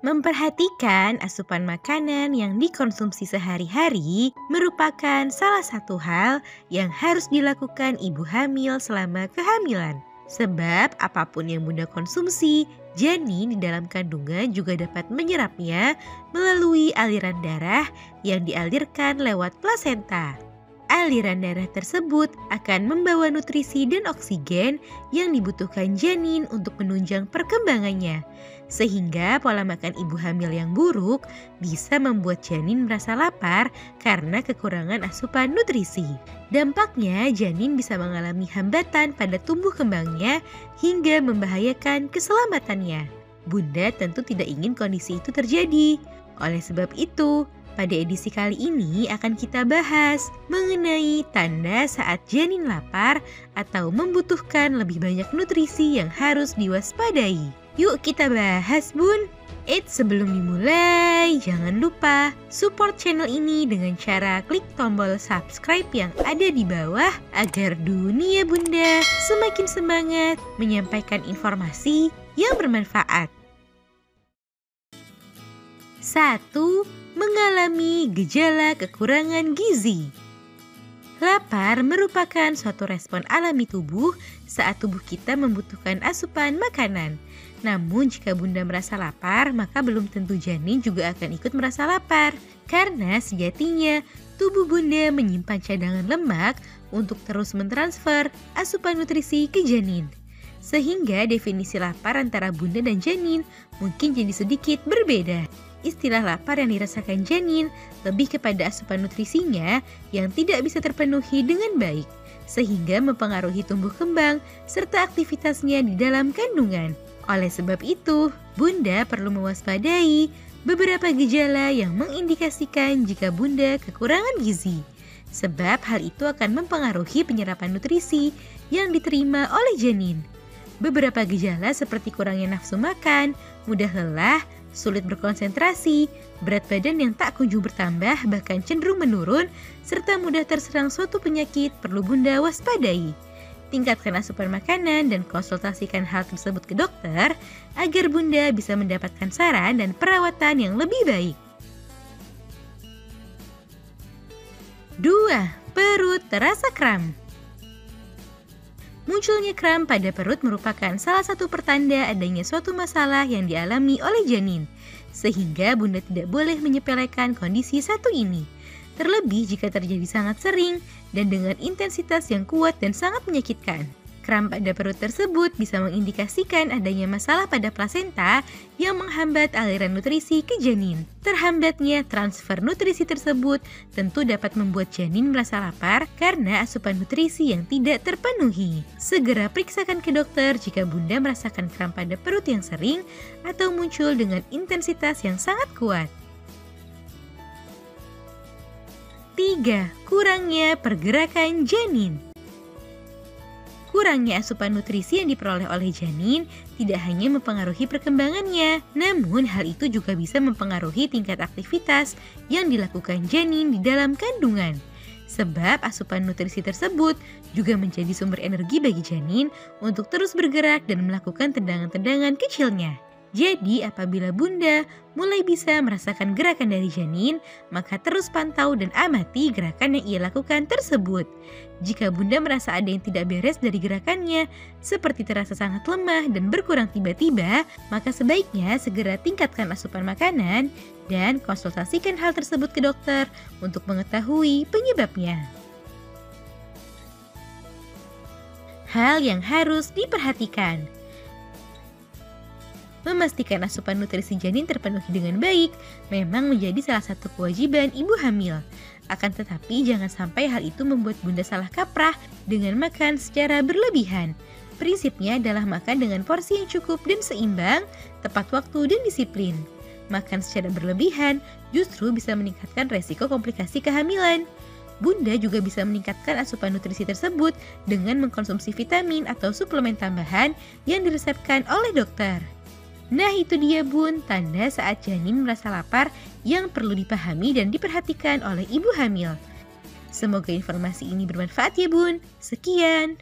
Memperhatikan asupan makanan yang dikonsumsi sehari-hari merupakan salah satu hal yang harus dilakukan ibu hamil selama kehamilan. Sebab apapun yang Bunda konsumsi, janin di dalam kandungan juga dapat menyerapnya melalui aliran darah yang dialirkan lewat plasenta. Aliran darah tersebut akan membawa nutrisi dan oksigen yang dibutuhkan janin untuk menunjang perkembangannya. Sehingga pola makan ibu hamil yang buruk bisa membuat janin merasa lapar karena kekurangan asupan nutrisi. Dampaknya janin bisa mengalami hambatan pada tumbuh kembangnya hingga membahayakan keselamatannya. Bunda tentu tidak ingin kondisi itu terjadi. Oleh sebab itu, pada edisi kali ini akan kita bahas mengenai tanda saat janin lapar atau membutuhkan lebih banyak nutrisi yang harus diwaspadai. Yuk kita bahas, Bun. Sebelum dimulai, jangan lupa support channel ini dengan cara klik tombol subscribe yang ada di bawah agar dunia Bunda semakin semangat menyampaikan informasi yang bermanfaat. 1. Mengalami gejala kekurangan gizi. Lapar merupakan suatu respon alami tubuh saat tubuh kita membutuhkan asupan makanan. Namun jika Bunda merasa lapar, maka belum tentu janin juga akan ikut merasa lapar. Karena sejatinya tubuh Bunda menyimpan cadangan lemak untuk terus mentransfer asupan nutrisi ke janin. Sehingga definisi lapar antara Bunda dan janin mungkin jadi sedikit berbeda. Istilah lapar yang dirasakan janin lebih kepada asupan nutrisinya yang tidak bisa terpenuhi dengan baik, sehingga mempengaruhi tumbuh kembang serta aktivitasnya di dalam kandungan. Oleh sebab itu, Bunda perlu mewaspadai beberapa gejala yang mengindikasikan jika Bunda kekurangan gizi. Sebab hal itu akan mempengaruhi penyerapan nutrisi yang diterima oleh janin. Beberapa gejala seperti kurangnya nafsu makan, mudah lelah, sulit berkonsentrasi, berat badan yang tak kunjung bertambah bahkan cenderung menurun, serta mudah terserang suatu penyakit perlu Bunda waspadai. Tingkatkan asupan makanan dan konsultasikan hal tersebut ke dokter agar Bunda bisa mendapatkan saran dan perawatan yang lebih baik. 2. Perut terasa kram. Munculnya kram pada perut merupakan salah satu pertanda adanya suatu masalah yang dialami oleh janin, sehingga Bunda tidak boleh menyepelekan kondisi satu ini. Terlebih jika terjadi sangat sering dan dengan intensitas yang kuat dan sangat menyakitkan. Kram pada perut tersebut bisa mengindikasikan adanya masalah pada plasenta yang menghambat aliran nutrisi ke janin. Terhambatnya transfer nutrisi tersebut tentu dapat membuat janin merasa lapar karena asupan nutrisi yang tidak terpenuhi. Segera periksakan ke dokter jika Bunda merasakan kram pada perut yang sering atau muncul dengan intensitas yang sangat kuat. 3. Kurangnya pergerakan janin. Kurangnya asupan nutrisi yang diperoleh oleh janin tidak hanya mempengaruhi perkembangannya, namun hal itu juga bisa mempengaruhi tingkat aktivitas yang dilakukan janin di dalam kandungan. Sebab asupan nutrisi tersebut juga menjadi sumber energi bagi janin untuk terus bergerak dan melakukan tendangan-tendangan kecilnya. Jadi apabila Bunda mulai bisa merasakan gerakan dari janin, maka terus pantau dan amati gerakan yang ia lakukan tersebut. Jika Bunda merasa ada yang tidak beres dari gerakannya, seperti terasa sangat lemah dan berkurang tiba-tiba, maka sebaiknya segera tingkatkan asupan makanan dan konsultasikan hal tersebut ke dokter untuk mengetahui penyebabnya. Hal yang harus diperhatikan. Memastikan asupan nutrisi janin terpenuhi dengan baik memang menjadi salah satu kewajiban ibu hamil. Akan tetapi jangan sampai hal itu membuat Bunda salah kaprah dengan makan secara berlebihan. Prinsipnya adalah makan dengan porsi yang cukup dan seimbang, tepat waktu dan disiplin. Makan secara berlebihan justru bisa meningkatkan resiko komplikasi kehamilan. Bunda juga bisa meningkatkan asupan nutrisi tersebut dengan mengkonsumsi vitamin atau suplemen tambahan yang diresepkan oleh dokter. Nah itu dia Bun, tanda saat janin merasa lapar yang perlu dipahami dan diperhatikan oleh ibu hamil. Semoga informasi ini bermanfaat ya Bun. Sekian.